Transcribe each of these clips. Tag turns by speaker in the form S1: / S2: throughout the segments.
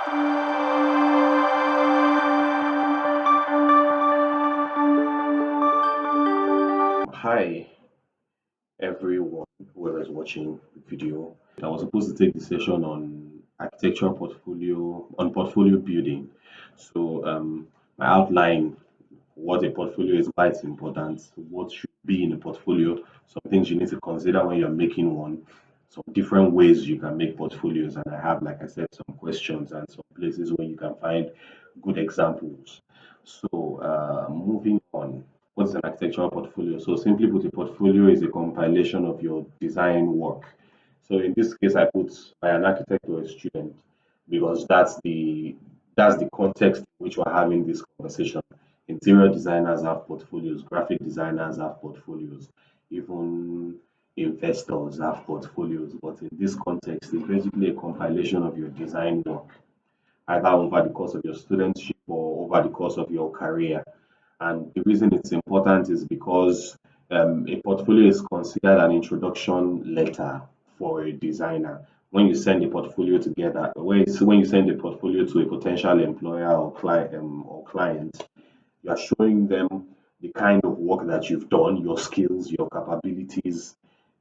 S1: Hi, everyone, whoever is watching the video. I was supposed to take the session on architectural portfolio, on portfolio building. So, my outline, what a portfolio is, why it's important, what should be in a portfolio, some things you need to consider when you're making one, some different ways you can make portfolios. And I have, like I said, some questions and some places where you can find good examples. So, moving on, what's an architectural portfolio? So, simply put, a portfolio is a compilation of your design work. So, in this case, I put by an architect or a student because that's the context in which we're having this conversation. Interior designers have portfolios, graphic designers have portfolios, even investors have portfolios. But in this context, it's basically a compilation of your design work, either over the course of your studentship or over the course of your career. And the reason it's important is because a portfolio is considered an introduction letter for a designer. When you send a portfolio together, when you send a portfolio to a potential employer or client, you are showing them the kind of work that you've done, your skills, your capabilities,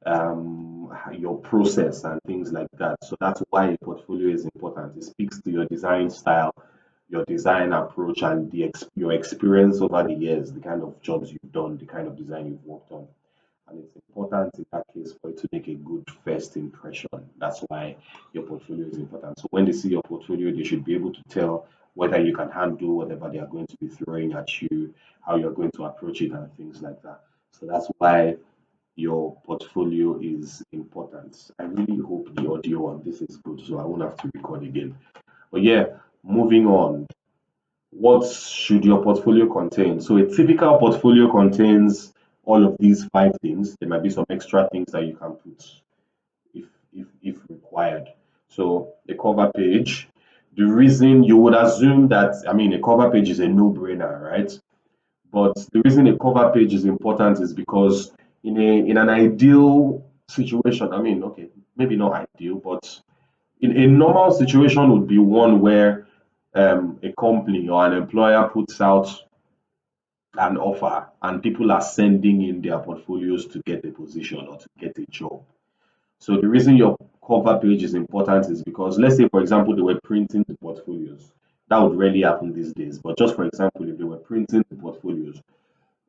S1: your process, and things like that. So that's why a portfolio is important. It speaks to your design style, your design approach, and your experience over the years, the kind of jobs you've done, the kind of design you've worked on. And it's important in that case for you to make a good first impression. That's why your portfolio is important. So when they see your portfolio, they should be able to tell whether you can handle whatever they are going to be throwing at you, how you're going to approach it, and things like that. So that's why your portfolio is important. I really hope the audio on this is good, so I won't have to record again. But yeah, moving on. What should your portfolio contain? So a typical portfolio contains all of these five things. There might be some extra things that you can put if if required. So a cover page. The reason you would assume that, I mean, a cover page is a no-brainer, right? But the reason a cover page is important is because in an ideal situation, I mean, okay, maybe not ideal, but in a normal situation would be one where a company or an employer puts out an offer and people are sending in their portfolios to get a position or to get a job. So the reason your cover page is important is because, let's say, for example, they were printing the portfolios. That would rarely happen these days. But just for example, if they were printing the portfolios,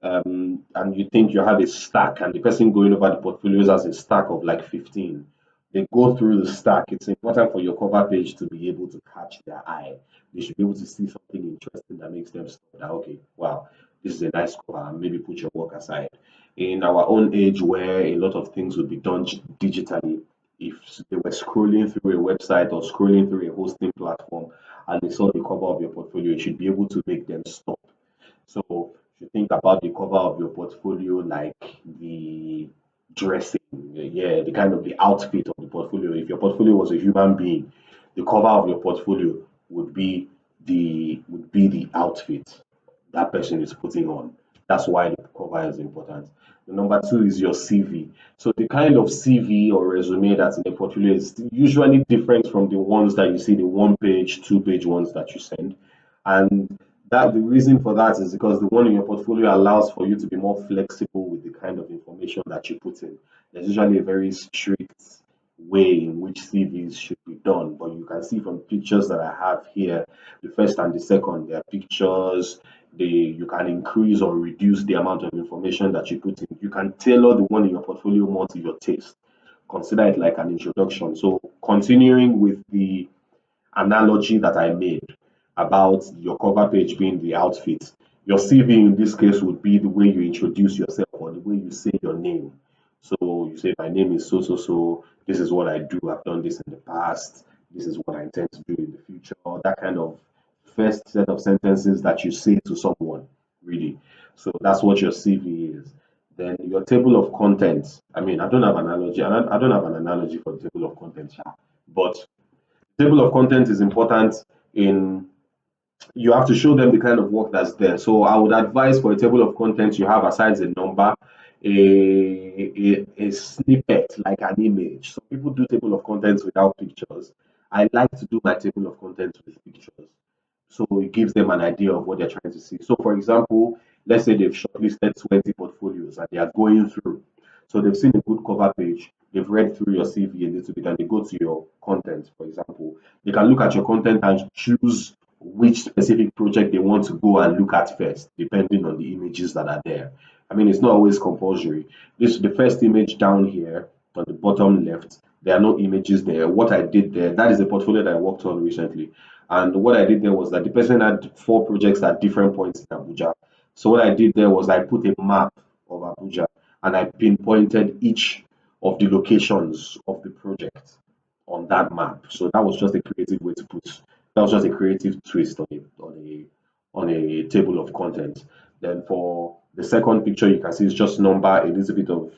S1: and you think you have a stack, and the person going over the portfolios has a stack of like 15, they go through the stack. It's important for your cover page to be able to catch their eye. They should be able to see something interesting that makes them stop that, okay, wow, this is a nice cover, and maybe put your work aside. In our own age where a lot of things would be done digitally, if they were scrolling through a website or scrolling through a hosting platform and they saw the cover of your portfolio, it should be able to make them stop. So if you think about the cover of your portfolio, like the dressing, yeah, the kind of the outfit of the portfolio. If your portfolio was a human being, the cover of your portfolio would be the outfit that person is putting on. That's why the cover is important. The number two is your CV. So the kind of CV or resume that's in a portfolio is usually different from the ones that you see, the one page, two-page ones that you send. And that the reason for that is because the one in your portfolio allows for you to be more flexible with the kind of information that you put in. There's usually a very strict way in which CVs should be done, but you can see from pictures that I have here, the first and the second, there are pictures. You can increase or reduce the amount of information that you put in. You can tailor the one in your portfolio more to your taste. Consider it like an introduction. So continuing with the analogy that I made about your cover page being the outfit. Your CV in this case would be the way you introduce yourself or the way you say your name. So you say, my name is so so so. This is what I do. I've done this in the past. This is what I intend to do in the future. Or that kind of first set of sentences that you say to someone, really. So that's what your CV is. Then your table of contents. I mean, I don't have an analogy. I don't have an analogy for the table of contents, sha. But table of content is important in you have to show them the kind of work that's there. So I would advise for a table of contents you have aside a number, a snippet like an image. So people do table of contents without pictures, I like to do my table of contents with pictures. So it gives them an idea of what they're trying to see. So for example, let's say they've shortlisted 20 portfolios and they are going through. So they've seen a good cover page, they've read through your CV a little bit, and they go to your content, for example. They can look at your content and choose which specific project they want to go and look at first, depending on the images that are there. I mean, it's not always compulsory. This the first image down here on the bottom left. There are no images there. What I did there, that is a portfolio that I worked on recently. And what I did there was that the person had four projects at different points in Abuja. So what I did there was I put a map of Abuja and I pinpointed each of the locations of the project on that map. So that was just a creative way to put that was just a creative twist on a table of content. Then for the second picture, you can see it's just number, a little bit of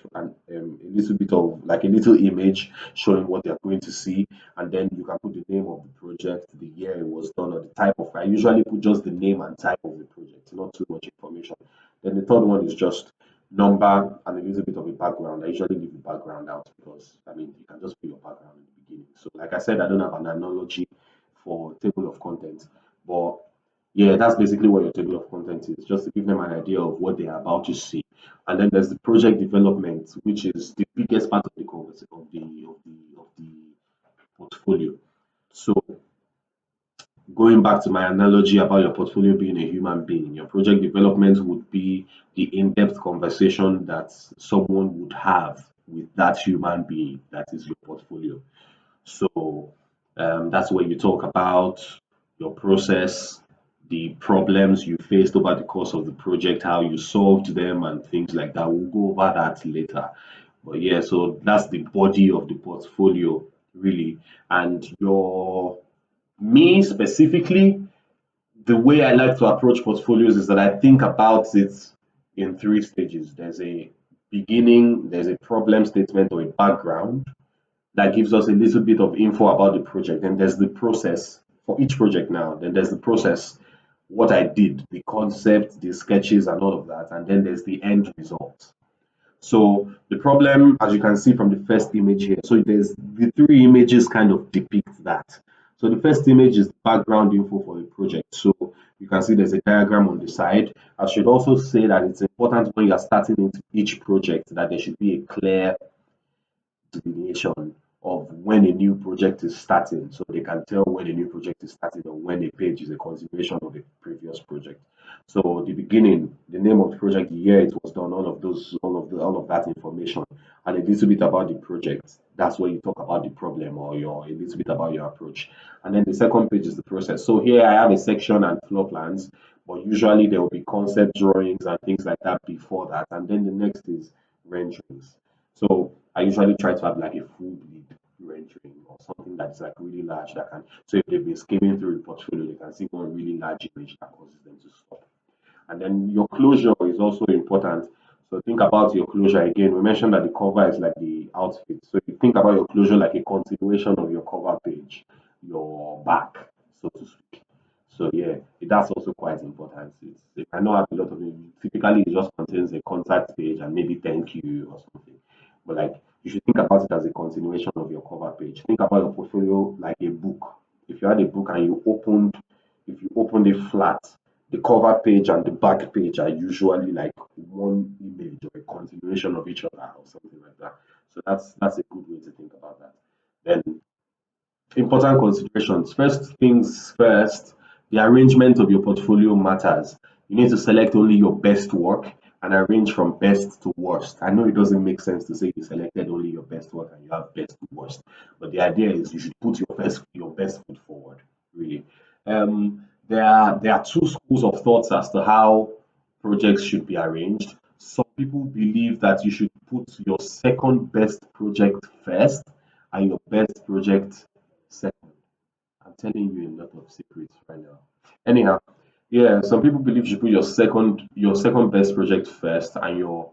S1: like a little image showing what they're going to see, and then you can put the name of the project, the year it was done, or the type of. I usually put just the name and type of the project, not too much information. Then the third one is just number and a little bit of a background. I usually leave the background out because I mean you can just put your background in the beginning. So like I said, I don't have an analogy for table of content, but yeah, that's basically what your table of content is, just to give them an idea of what they are about to see. And then there's the project development, which is the biggest part of the conversation of the portfolio. So going back to my analogy about your portfolio being a human being, your project development would be the in-depth conversation that someone would have with that human being that is your portfolio. So that's where you talk about your process, the problems you faced over the course of the project, how you solved them, and things like that. We'll go over that later. But yeah, so that's the body of the portfolio, really. And me specifically, the way I like to approach portfolios is that I think about it in three stages. There's a beginning, there's a problem statement or a background that gives us a little bit of info about the project. And there's the process for each project now. Then there's the process, what I did, the concept, the sketches, and all of that. And then there's the end result. So the problem, as you can see from the first image here, so there's the three images kind of depict that. So the first image is the background info for the project. So you can see there's a diagram on the side. I should also say that it's important when you're starting into each project that there should be a clear delineation of when a new project is starting, so they can tell when a new project is starting or when a page is a continuation of a previous project. So the beginning, the name of the project, the year it was done, all of that information, and a little bit about the project. That's where you talk about the problem or a little bit about your approach. And then the second page is the process. So here I have a section and floor plans, but usually there will be concept drawings and things like that before that. And then the next is renderings. So I usually try to have like a full bleed rendering or something that's like really large that can. So if they've been skimming through the portfolio, they can see one really large image that causes them to stop. And then your closure is also important. So think about your closure again. We mentioned that the cover is like the outfit. So you think about your closure like a continuation of your cover page, your back, so to speak. So yeah, that's also quite important. It cannot have a lot of it. Typically it just contains a contact page and maybe thank you or something. But like you should think about it as a continuation of your cover page. Think about your portfolio like a book. If you had a book and if you opened it flat, the cover page and the back page are usually like one image or a continuation of each other or something like that. So that's a good way to think about that. Then important considerations. First things first, the arrangement of your portfolio matters. You need to select only your best work and arrange from best to worst. I know it doesn't make sense to say you selected only your best work and you have best to worst, but the idea is you should put your best foot forward, really. There are two schools of thoughts as to how projects should be arranged. Some people believe that you should put your second best project first and your best project second. I'm telling you a lot of secrets right now. Anyhow, yeah, some people believe you should put your second best project first and your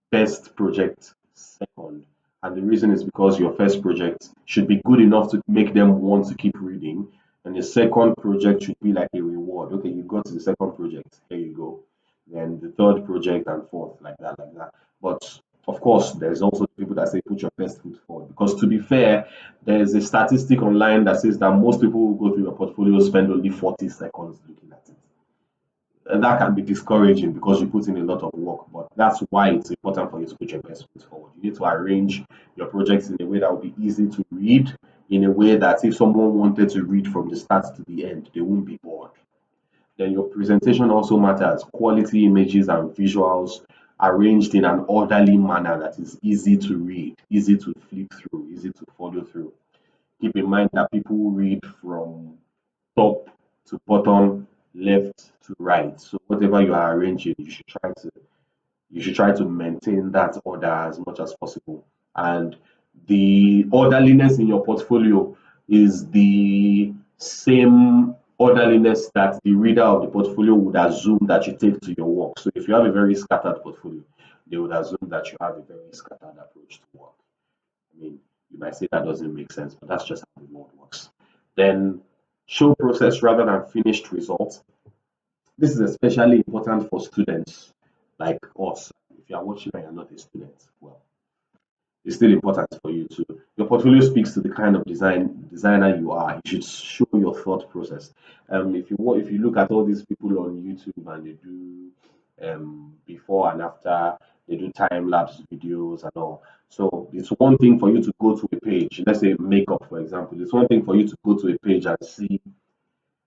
S1: best project second. And the reason is because your first project should be good enough to make them want to keep reading, and the second project should be like a reward. Okay, you got to the second project, here you go. Then the third project and fourth, like that, like that. But Of course, there's also people that say put your best foot forward. Because to be fair, there's a statistic online that says that most people who go through your portfolio spend only 40 seconds looking at it. And that can be discouraging because you put in a lot of work. But that's why it's important for you to put your best foot forward. You need to arrange your projects in a way that will be easy to read, in a way that if someone wanted to read from the start to the end, they won't be bored. Then your presentation also matters. Quality images and visuals arranged in an orderly manner that is easy to read, easy to flip through, easy to follow through. Keep in mind that people read from top to bottom, left to right. So whatever you are arranging, you should try to maintain that order as much as possible. And the orderliness in your portfolio is the same orderliness that the reader of the portfolio would assume that you take to your work. So if you have a very scattered portfolio, they would assume that you have a very scattered approach to work. I mean, you might say that doesn't make sense, but that's just how the world works. Then show process rather than finished results. This is especially important for students like us. If you are watching and you're not a student, well, it's still important for you to. Your portfolio speaks to the kind of designer you are. You should show your thought process. If you look at all these people on YouTube and they do before and after, they do time lapse videos and all. So it's one thing for you to go to a page. Let's say makeup, for example. It's one thing for you to go to a page and see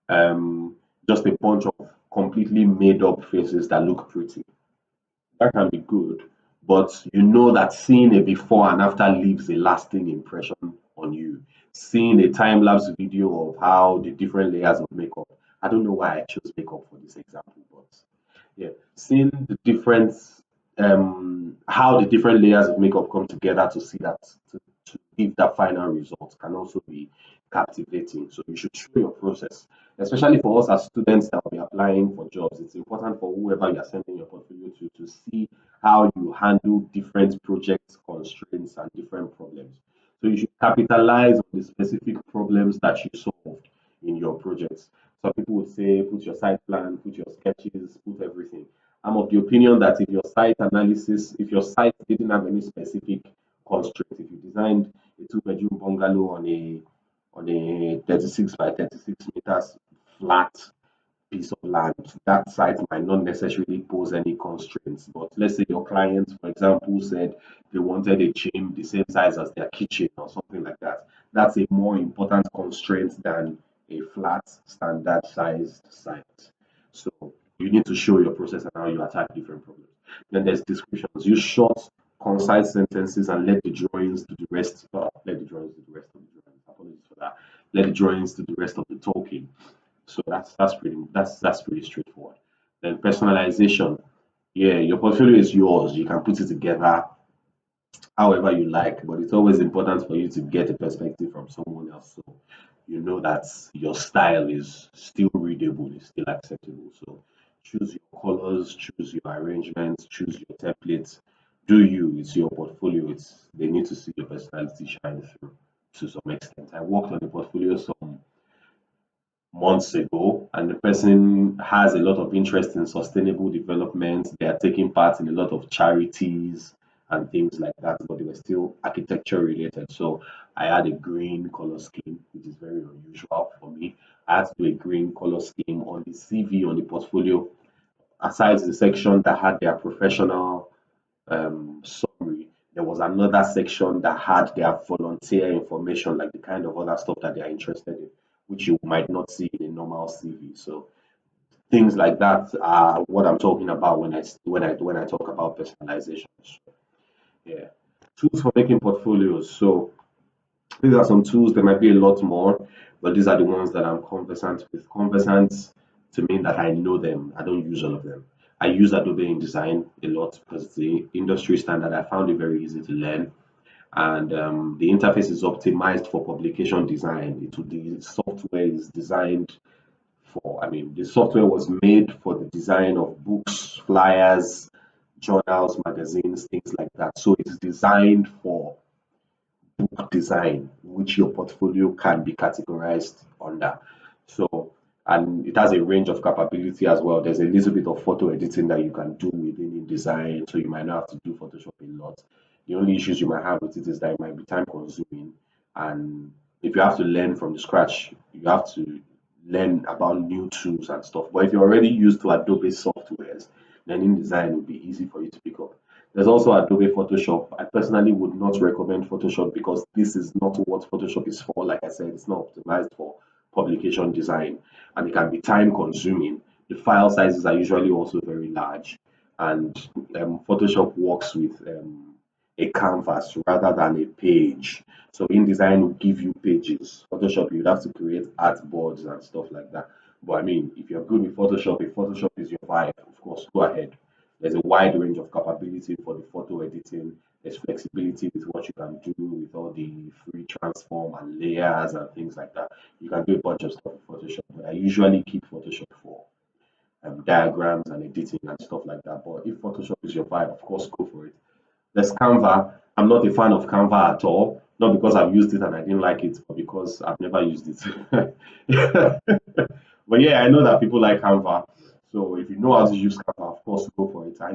S1: um, just a bunch of completely made up faces that look pretty. That can be good, but you know that seeing a before and after leaves a lasting impression on you. Seeing a time lapse video of how the different layers of makeup. I don't know why I chose makeup for this example, but yeah, seeing the different how the different layers of makeup come together to see that to give that final result can also be captivating. So you should show your process, especially for us as students that will be applying for jobs. It's important for whoever you are sending your portfolio to see how you handle different project constraints and different problems. So you should capitalize on the specific problems that you solved in your projects. Some people would say put your site plan, put your sketches, put everything. I'm of the opinion that if your site didn't have any specific constraints, if you designed a two-bedroom bungalow on a 36 by 36 meters flat piece of land, that site might not necessarily pose any constraints. But let's say your client, for example, said they wanted a gym the same size as their kitchen or something like that. That's a more important constraint than a flat standard sized site. So you need to show your process and how you attack different problems. Then there's descriptions. Use short, concise sentences and let the drawings do the rest. Let the drawings do the rest of the drawings. Apologies for that. Let the drawings do the rest of the talking. So that's pretty straightforward. Then personalization. Yeah, your portfolio is yours. You can put it together however you like, but it's always important for you to get a perspective from someone else. So you know that your style is still readable, is still acceptable. So choose your colors, choose your arrangements, choose your templates. Do you? It's your portfolio. They need to see your personality shine through to some extent. I worked on a portfolio some months ago, and the person has a lot of interest in sustainable development. They are taking part in a lot of charities and things like that, but they were still architecture related. So I had a green color scheme, which is very unusual for me. I had to do a green color scheme on the CV, on the portfolio, aside the section that had their professional summary. There was another section that had their volunteer information, like the kind of other stuff that they are interested in, which you might not see in a normal CV. So things like that are what I'm talking about when I talk about personalization. Yeah, tools for making portfolios. So these are some tools. There might be a lot more, but these are the ones that I'm conversant with. Conversant to mean that I know them. I don't use all of them. I use Adobe InDesign a lot because it's the industry standard. I found it very easy to learn, and the interface is optimized for publication design. The software is designed for. I mean, the software was made for the design of books, flyers, journals, magazines, things like that. So it's designed for book design, which your portfolio can be categorized under. So and it has a range of capability as well. There's a little bit of photo editing that you can do within InDesign, so you might not have to do Photoshop a lot. The only issues you might have with it is that it might be time consuming, and if you have to learn from scratch, you have to learn about new tools and stuff. But if you're already used to Adobe softwares, then InDesign will be easy for you to pick up. There's also Adobe Photoshop. I personally would not recommend Photoshop because this is not what Photoshop is for. Like I said, it's not optimized for publication design, and it can be time consuming. The file sizes are usually also very large, and Photoshop works with a canvas rather than a page. So InDesign will give you pages. Photoshop, you'd have to create artboards and stuff like that. But I mean, if you're good with Photoshop, if Photoshop is your vibe, of course, go ahead. There's a wide range of capability for the photo editing. There's flexibility with what you can do with all the free transform and layers and things like that. You can do a bunch of stuff with Photoshop, but I usually keep Photoshop for diagrams and editing and stuff like that. But if Photoshop is your vibe, of course, go for it. There's Canva. I'm not a fan of Canva at all. Not because I've used it and I didn't like it, but because I've never used it. But yeah, I know that people like Canva. So if you know how to use Canva, of course, go for it. I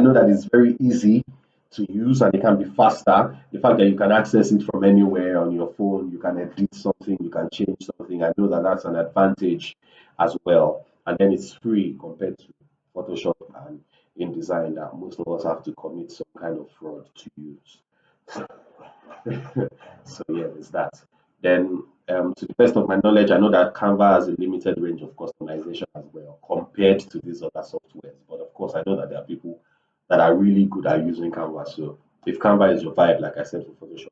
S1: know that it's very easy to use and it can be faster. The fact that you can access it from anywhere on your phone, you can edit something, you can change something. I know that that's an advantage as well. And then it's free compared to Photoshop and InDesign that most of us have to commit some kind of fraud to use. So yeah, there's that. Then, to the best of my knowledge, I know that Canva has a limited range of customization as well compared to these other softwares. But of course, I know that there are people that are really good at using Canva. So if Canva is your vibe, like I said for Photoshop,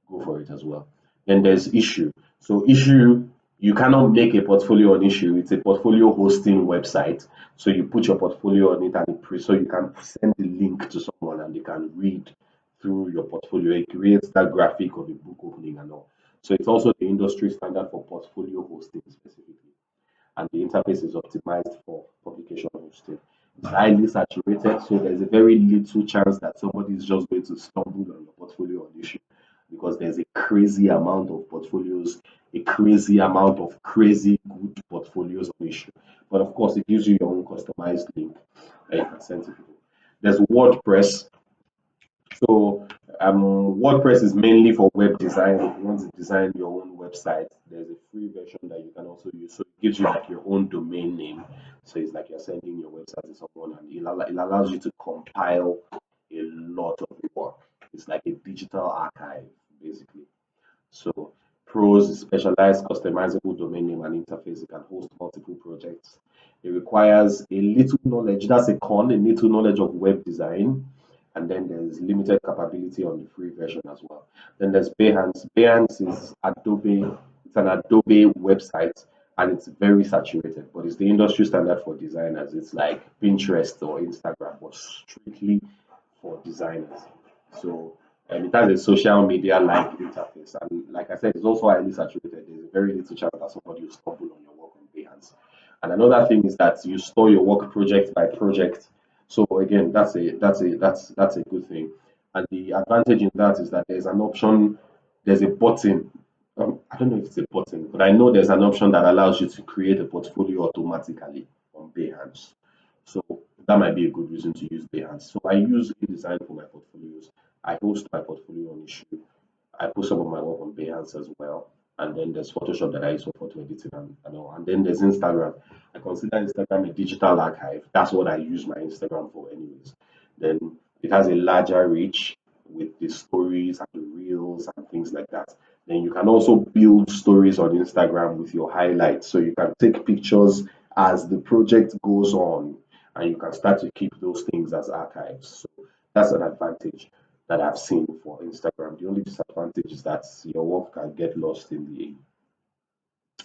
S1: go for it as well. Then there's Issue. So Issue, you cannot make a portfolio on Issue. It's a portfolio hosting website. So you put your portfolio on it and so you can send the link to someone and they can read through your portfolio. It creates that graphic of a book opening and all. So it's also the industry standard for portfolio hosting specifically, and the interface is optimized for publication hosting. It's highly saturated, so there's a very little chance that somebody is just going to stumble on your portfolio on Issue because there's a crazy amount of portfolios, a crazy amount of crazy good portfolios on Issue. But of course, it gives you your own customized link that you can send to people. There's WordPress. So WordPress is mainly for web design. If you want to design your own website, there's a free version that you can also use. So it gives you like your own domain name. So it's like you're sending your website to someone, and it allows you to compile a lot of work. It's like a digital archive, basically. So Pros is specialized customizable domain name and interface. It can host multiple projects. It requires a little knowledge, that's a con, a little knowledge of web design. And then there's limited capability on the free version as well. Then there's Behance. Behance is Adobe, it's an Adobe website and it's very saturated, but it's the industry standard for designers. It's like Pinterest or Instagram, but strictly for designers. So it has a social media like interface, and like I said, it's also highly saturated. There's a very little chance that somebody will stumble on your work on Behance. And another thing is that you store your work project by project. So again, that's a good thing. And the advantage in that is that there's an option, there's a button. I don't know if it's a button, but I know there's an option that allows you to create a portfolio automatically on Behance. So that might be a good reason to use Behance. So I use InDesign for my portfolios. I host my portfolio on Issue. I put some of my work on Behance as well. And then there's Photoshop that I use for photo editing and all. And then there's Instagram. I consider Instagram a digital archive. That's what I use my Instagram for, anyways. Then it has a larger reach with the stories and the reels and things like that. Then you can also build stories on Instagram with your highlights. So you can take pictures as the project goes on and you can start to keep those things as archives. So that's an advantage that I've seen for Instagram. The only disadvantage is that your work can get lost in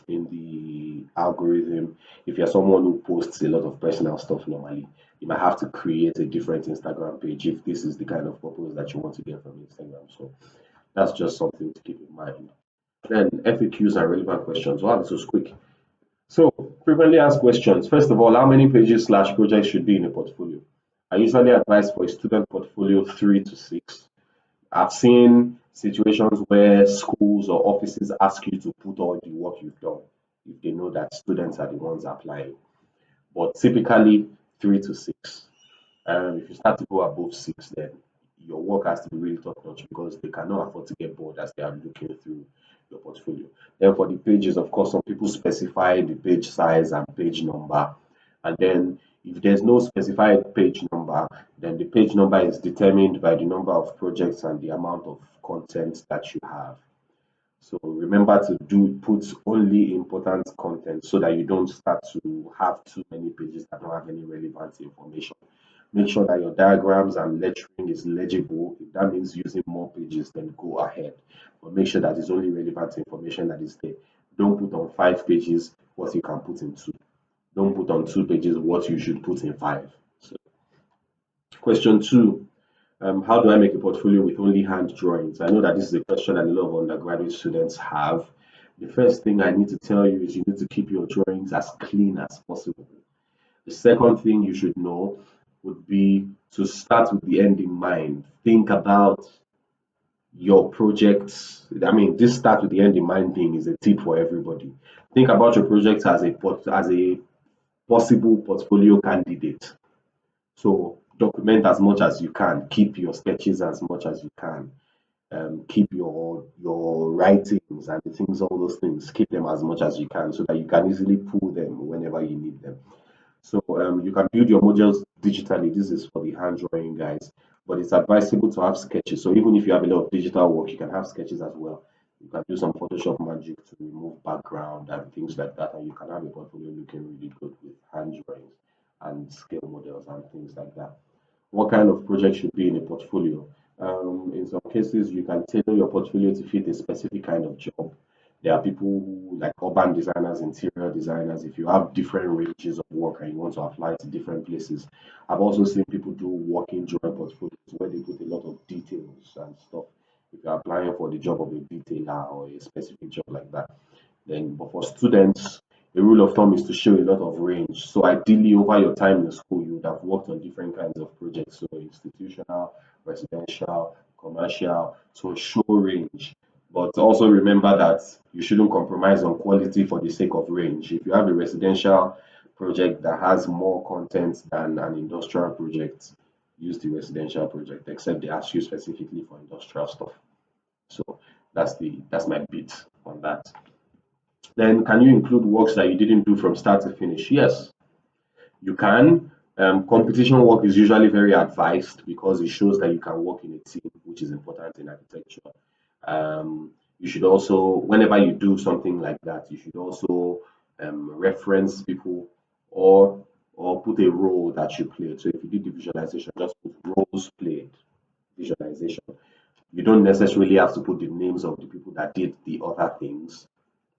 S1: the algorithm. If you're someone who posts a lot of personal stuff normally, you might have to create a different Instagram page if this is the kind of purpose that you want to get from Instagram. So that's just something to keep in mind. Then FAQs and relevant questions. Wow, this was quick. So frequently asked questions. First of all, how many pages slash projects should be in a portfolio? I usually advise for a student portfolio 3 to 6. I've seen situations where schools or offices ask you to put all the work you've done. if they know that students are the ones applying. But typically 3 to 6. If you start to go above 6, then your work has to be really top notch because they cannot afford to get bored as they are looking through your portfolio. Then for the pages, of course, some people specify the page size and page number. And then if there's no specified page number, then the page number is determined by the number of projects and the amount of content that you have. So remember to do put only important content so that you don't start to have too many pages that don't have any relevant information. Make sure that your diagrams and lettering is legible. If that means using more pages, then go ahead. But make sure that it's only relevant information that is there. Don't put on 5 pages what you can put in two. Don't put on 2 pages what you should put in five. So, question two, how do I make a portfolio with only hand drawings? I know that this is a question that a lot of undergraduate students have. The first thing I need to tell you is you need to keep your drawings as clean as possible. The second thing you should know would be to start with the end in mind. Think about your projects. I mean, this start with the end in mind thing is a tip for everybody. Think about your project as a possible portfolio candidate. So document as much as you can. Keep your sketches as much as you can. Keep your writings and the things, all those things. Keep them as much as you can so that you can easily pull them whenever you need them. So you can build your modules digitally. This is for the hand drawing guys, but it's advisable to have sketches. So even if you have a lot of digital work, you can have sketches as well. You can do some Photoshop magic to remove background and things like that, and you can have a portfolio looking really good with hand drawings and scale models and things like that. What kind of project should be in a portfolio? In some cases, you can tailor your portfolio to fit a specific kind of job. There are people who, like urban designers, interior designers, if you have different ranges of work and you want to apply to different places. I've also seen people do working drawing portfolios where they put a lot of details and stuff. If you're applying for the job of a detailer or a specific job like that. Then, but for students, the rule of thumb is to show a lot of range. So ideally, over your time in school, you would have worked on different kinds of projects, so institutional, residential, commercial, so show range. But also remember that you shouldn't compromise on quality for the sake of range. If you have a residential project that has more content than an industrial project, use the residential project, except they ask you specifically for industrial stuff. So that's my bit on that. Then can you include works that you didn't do from start to finish? Yes, you can. Competition work is usually very advised because it shows that you can work in a team, which is important in architecture. You should also, whenever you do something like that, you should also reference people or put a role that you played. So if you did the visualization, just put roles played, visualization. You don't necessarily have to put the names of the people that did the other things,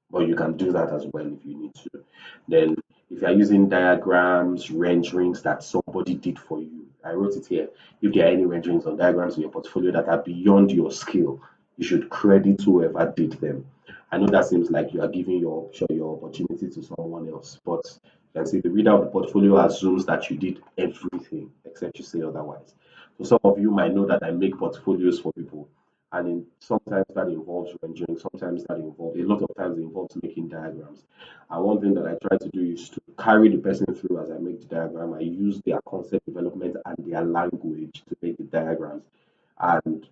S1: but you can do that as well if you need to. Then, if you're using diagrams, renderings that somebody did for you, I wrote it here. If there are any renderings or diagrams in your portfolio that are beyond your skill, you should credit whoever did them. I know that seems like you are giving your opportunity to someone else, but you can see the reader of the portfolio assumes that you did everything except you say otherwise. So some of you might know that I make portfolios for people, and sometimes that involves rendering, sometimes that involves a lot of times it involves making diagrams. And one thing that I try to do is to carry the person through as I make the diagram. I use their concept development and their language to make the diagrams. And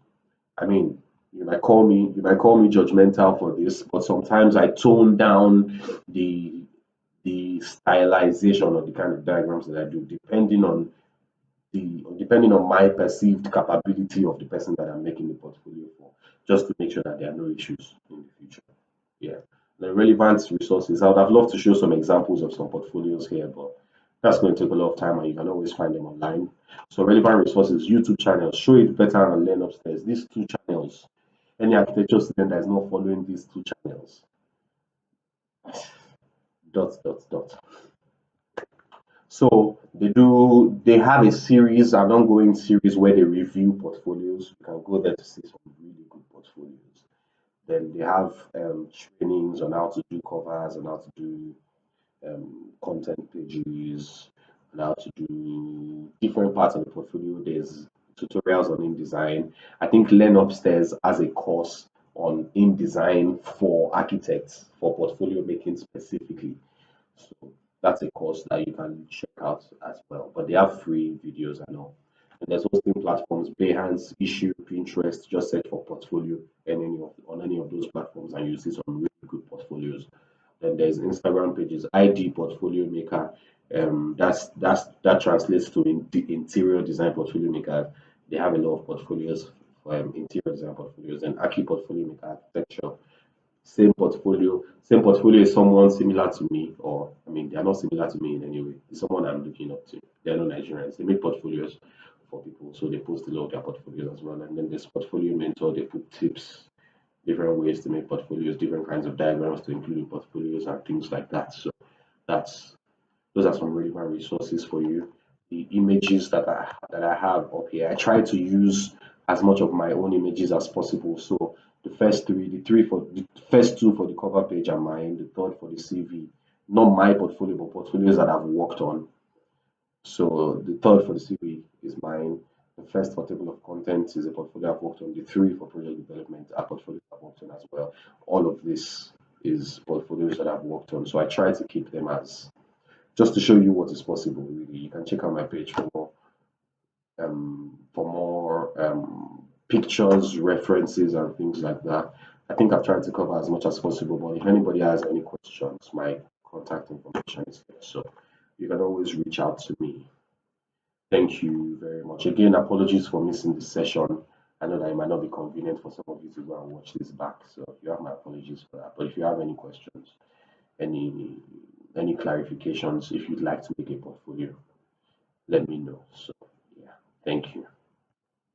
S1: I mean, you might call me judgmental for this, but sometimes I tone down the the stylization of the kind of diagrams that I do, depending on my perceived capability of the person that I'm making the portfolio for, just to make sure that there are no issues in the future. Yeah. The relevant resources. I would have loved to show some examples of some portfolios here, but that's going to take a lot of time and you can always find them online. So relevant resources, YouTube channels, show it better and learn upstairs. These two channels, any architecture student that is not following these two channels, dot dot dot. So they have a series, an ongoing series where they review portfolios. You can go there to see some really good portfolios. Then they have trainings on how to do covers and how to do content pages and how to do different parts of the portfolio. There's tutorials on InDesign. I think Learn Upstairs as a course on InDesign for architects for portfolio making specifically. So that's a course that you can check out as well. But they have free videos and all. And there's hosting platforms, Behance, Issue, Pinterest. Just search for portfolio and on any of those platforms, and you see some really good portfolios. Then there's Instagram pages, ID Portfolio Maker. That translates to the interior design portfolio maker. They have a lot of portfolios for interior design portfolios, and Aki Portfolio Maker architecture. Same portfolio is someone similar to me, or I mean, they are not similar to me in any way. It's someone I'm looking up to. They're not Nigerians. They make portfolios for people, so they post a lot of their portfolios as well. And then there's Portfolio Mentor. They put tips, different ways to make portfolios, different kinds of diagrams to include in portfolios, and things like that. So that's those are some relevant resources for you. The images that I have up here, I try to use as much of my own images as possible. So the first two for the cover page are mine, the third for the CV. Not my portfolio, but portfolios that I've worked on. So the third for the CV is mine. The first for table of contents is a portfolio I've worked on. The three for project development are portfolios I've worked on as well. All of this is portfolios that I've worked on. So I try to keep them as just to show you what is possible. Really, you can check out my page for more pictures, references, and things like that. I think I've tried to cover as much as possible. But if anybody has any questions, my contact information is here, so you can always reach out to me. Thank you very much. Again, apologies for missing this session. I know that it might not be convenient for some of you to go and watch this back, so you have my apologies for that. But if you have any questions, any any clarifications, if you'd like to make a portfolio, let me know. So yeah, thank you.